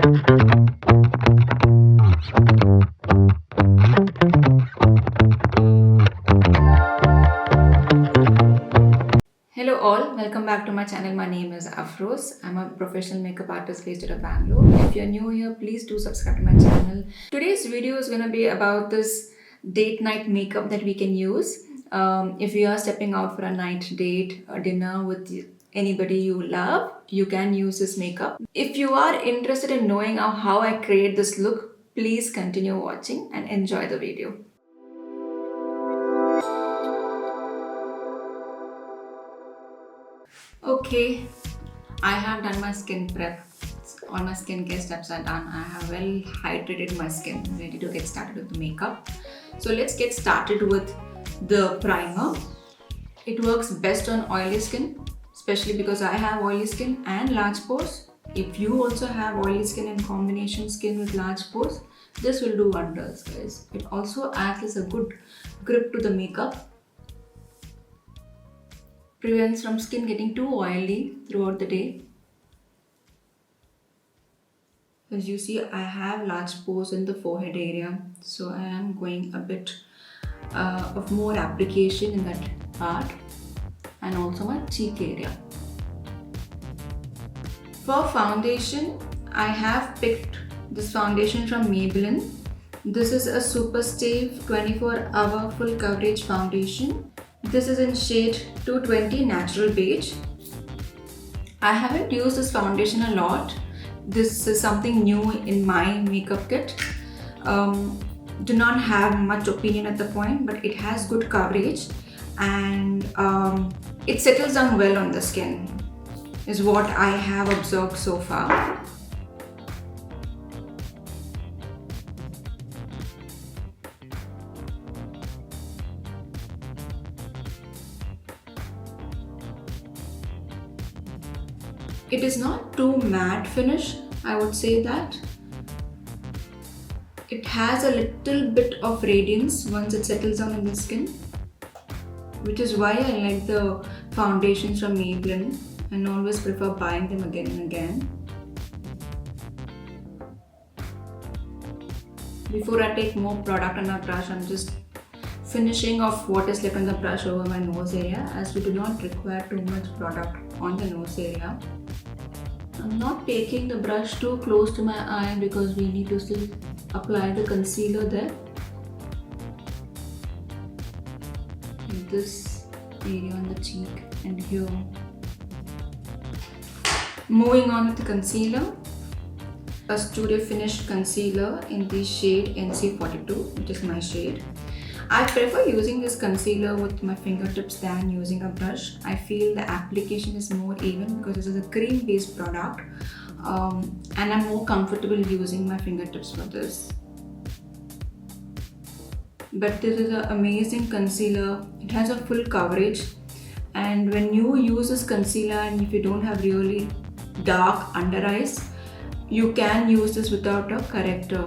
Hello all, welcome back to my channel. My name is Afros. I'm a professional makeup artist based out of Bangalore. If you're new here, please do subscribe to my channel. Today's video is going to be about this date night makeup that we can use. If you are stepping out for a night date or dinner with anybody you love, you can use this makeup. If you are interested in knowing how I create this look, please continue watching and enjoy the video. Okay, I have done my skin prep. All my skincare steps are done. I have well hydrated my skin, ready to get started with the makeup. So let's get started with the primer. It works best on oily skin, especially because I have oily skin and large pores. If you also have oily skin and combination skin with large pores, this will do wonders, guys. It also acts as a good grip to the makeup. Prevents from skin getting too oily throughout the day. As you see, I have large pores in the forehead area, so I am going a bit of more application in that part, and also my cheek area. For foundation, I have picked this foundation from Maybelline. This is a Super Stay 24-hour full coverage foundation. This is in shade 220 Natural Beige. I haven't used this foundation a lot. This is something new in my makeup kit. Do not have much opinion at the point, but it has good coverage and it settles down well on the skin, is what I have observed so far. It is not too matte finish, I would say that. It has a little bit of radiance once it settles down in the skin, which is why I like the foundations from Maybelline and always prefer buying them again and again. Before I take more product on my brush, I'm just finishing off what is left on the brush over my nose area, as we do not require too much product on the nose area. I'm not taking the brush too close to my eye because we need to still apply the concealer there. In this area on the cheek and here. Moving on with the concealer. A Studio Finish concealer in the shade NC42, which is my shade. I prefer using this concealer with my fingertips than using a brush. I feel the application is more even because this is a cream based product and I'm more comfortable using my fingertips for this. But this is an amazing concealer. It has a full coverage, and when you use this concealer and if you don't have really dark under eyes, you can use this without a corrector.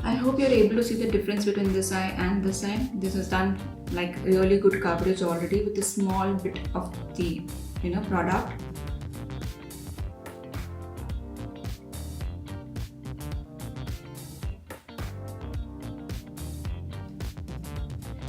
I hope you're able to see the difference between this eye and this eye. This has done like really good coverage already with a small bit of the product.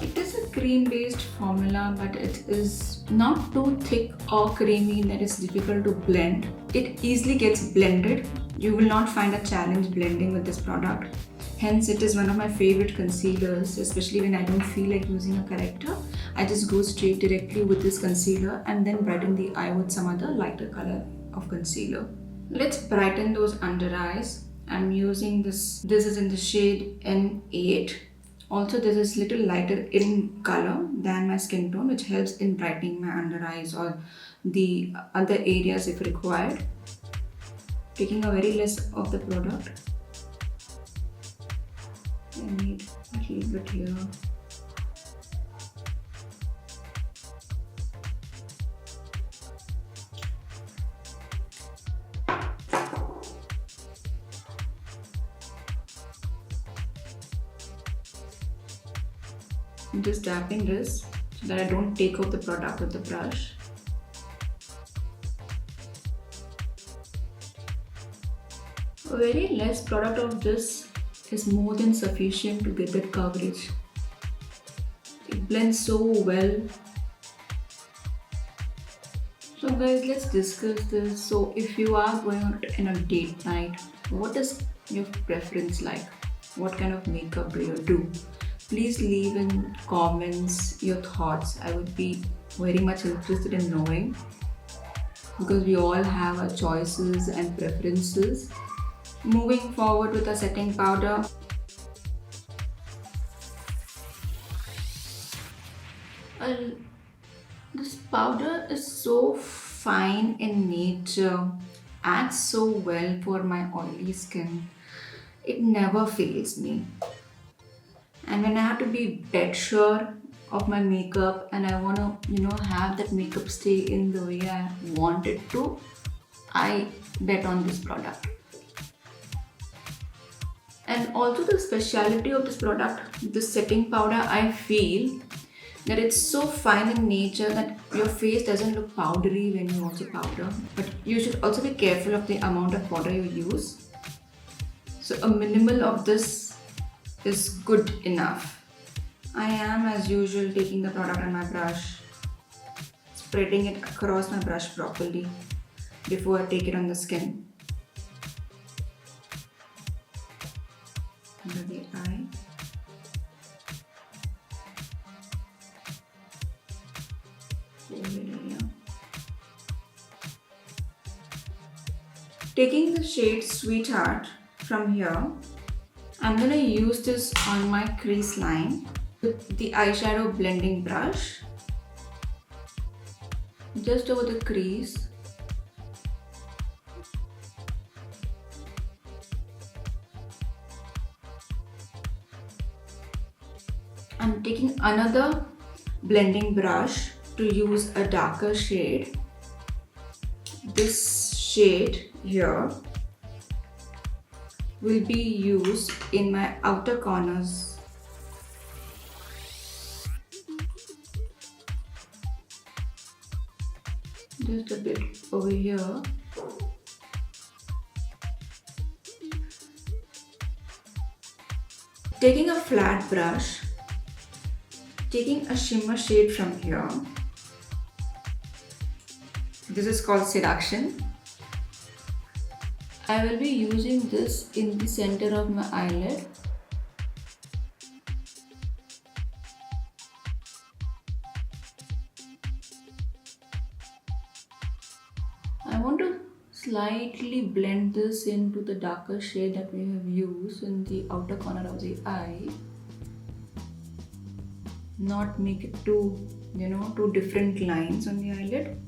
It is a cream based formula, but it is not too thick or creamy that it's difficult to blend. It easily gets blended. You will not find a challenge blending with this product. Hence, it is one of my favorite concealers, especially when I don't feel like using a corrector. I just go straight directly with this concealer and then brighten the eye with some other lighter color of concealer. Let's brighten those under eyes. I'm using this. This is in the shade N8. Also, this is little lighter in color than my skin tone, which helps in brightening my under eyes or the other areas if required. Taking a very less of the product. I need a little bit here. I'm just dabbing this so that I don't take off the product with the brush. A very less product of this is more than sufficient to get that coverage. It blends so well. So guys, let's discuss this. So if you are going out in a date night, what is your preference like? What kind of makeup do you do? Please leave in comments your thoughts. I would be very much interested in knowing, because we all have our choices and preferences. Moving forward with a setting powder. This powder is so fine in nature, acts so well for my oily skin. It never fails me. And when I have to be dead sure of my makeup and I want to, have that makeup stay in the way I want it to, I bet on this product. And also the speciality of this product, this setting powder, I feel that it's so fine in nature that your face doesn't look powdery when you also powder. But you should also be careful of the amount of powder you use. So a minimal of this is good enough. I am, as usual, taking the product on my brush, spreading it across my brush properly before I take it on the skin. Under the eye. Taking the shade Sweetheart from here, I'm going to use this on my crease line with the eyeshadow blending brush, just over the crease. I'm taking another blending brush to use a darker shade. This shade here will be used in my outer corners. Just a bit over here. Taking a flat brush, taking a shimmer shade from here. This is called Seduction. I will be using this in the center of my eyelid. I want to slightly blend this into the darker shade that we have used in the outer corner of the eye. Not make it two different lines on the eyelid.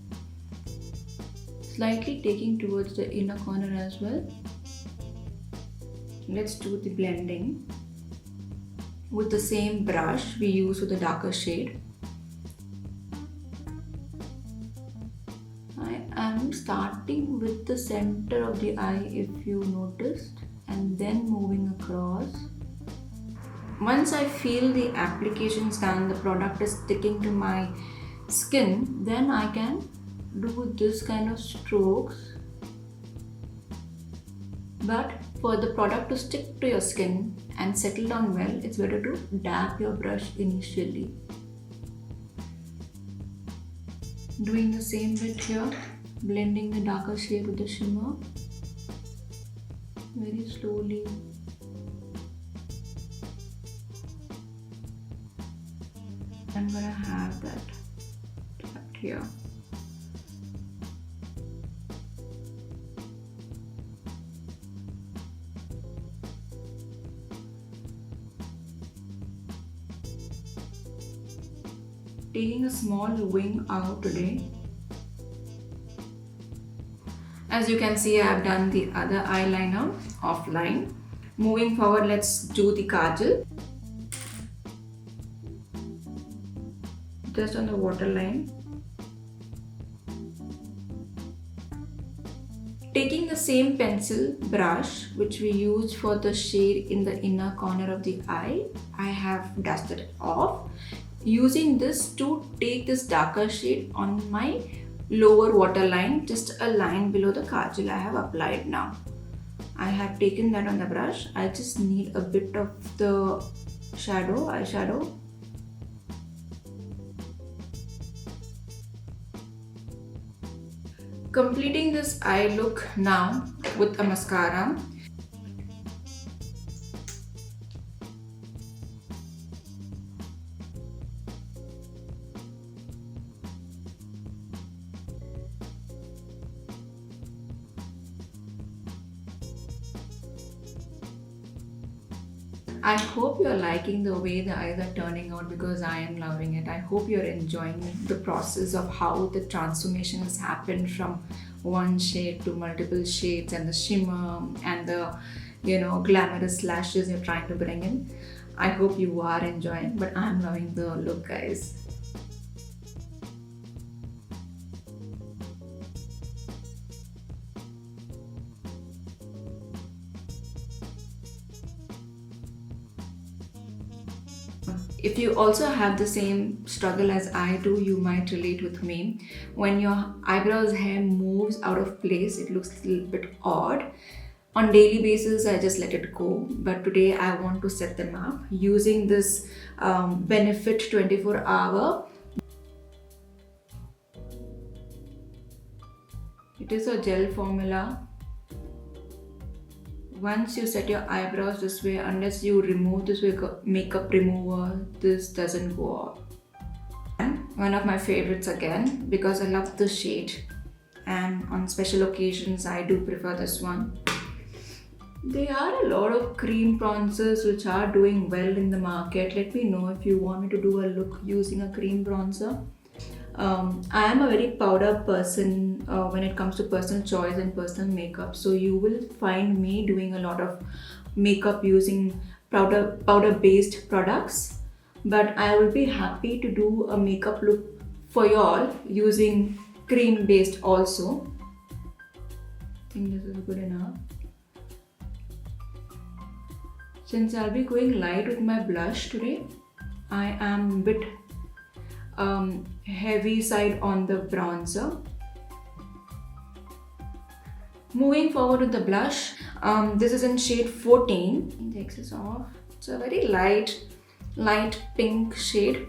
Slightly taking towards the inner corner as well. Let's do the blending with the same brush we use for the darker shade. I am starting with the center of the eye, if you noticed, and then moving across. Once I feel the applications done, the product is sticking to my skin, then I can do this kind of strokes. But for the product to stick to your skin and settle down well, it's better to dab your brush initially. Doing the same bit here, blending the darker shade with the shimmer very slowly. I'm gonna have that tapped here. Taking a small wing out today. As you can see, I have done the other eyeliner offline. Moving forward, let's do the Kajal. Just on the waterline. Taking the same pencil brush which we used for the shade in the inner corner of the eye, I have dusted it off using this to take this darker shade on my lower waterline, just a line below the Kajal I have applied now. I have taken that on the brush. I just need a bit of the eyeshadow. Completing this eye look now with a mascara. I hope you're liking the way the eyes are turning out, because I am loving it. I hope you're enjoying the process of how the transformation has happened from one shade to multiple shades, and the shimmer and the glamorous lashes you're trying to bring in. I hope you are enjoying, but I'm loving the look, guys. If you also have the same struggle as I do, you might relate with me. When your eyebrows hair moves out of place, it looks a little bit odd. On daily basis, I just let it go. But today I want to set them up using this Benefit 24-hour. It is a gel formula. Once you set your eyebrows this way, unless you remove this with a makeup remover, this doesn't go off. And one of my favorites again, because I love the shade, and on special occasions I do prefer this one. There are a lot of cream bronzers which are doing well in the market. Let me know if you want me to do a look using a cream bronzer. I am a very powder person when it comes to personal choice and personal makeup, so you will find me doing a lot of makeup using powder based products, but I will be happy to do a makeup look for y'all using cream based also. I think this is good enough. Since I'll be going light with my blush today, I am a bit heavy side on the bronzer. Moving forward with the blush, this is in shade 14. The excess off. It's a very light pink shade.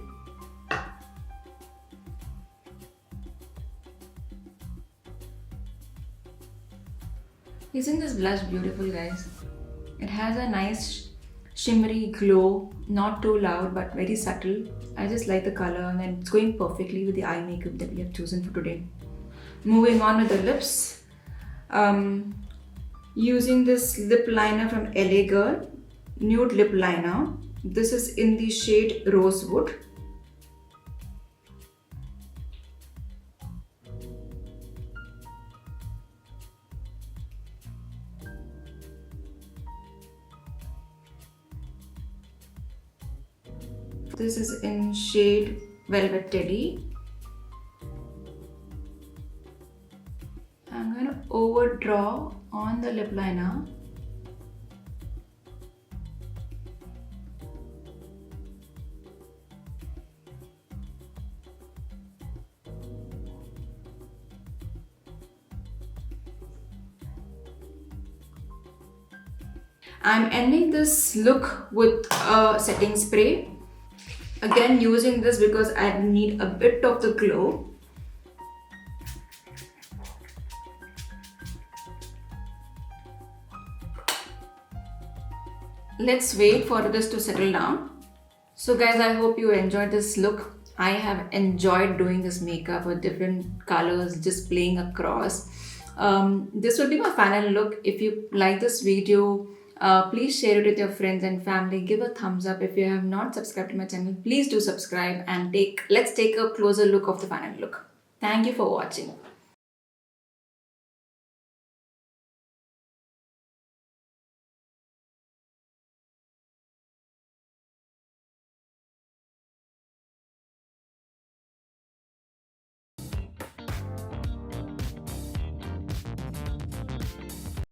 Isn't this blush beautiful, guys? It has a nice shimmery glow, not too loud but very subtle. I just like the color, and it's going perfectly with the eye makeup that we have chosen for today. Moving on with the lips, using this lip liner from LA Girl, nude lip liner. This is in the shade Rosewood. This is in shade Velvet Teddy. I'm going to overdraw on the lip liner. I'm ending this look with a setting spray. Again, using this because I need a bit of the glow. Let's wait for this to settle down. So guys, I hope you enjoyed this look. I have enjoyed doing this makeup with different colors, just playing across. This will be my final look. If you like this video, please share it with your friends and family. Give a thumbs up. If you have not subscribed to my channel, please do subscribe, and let's take a closer look of the final look. Thank you for watching.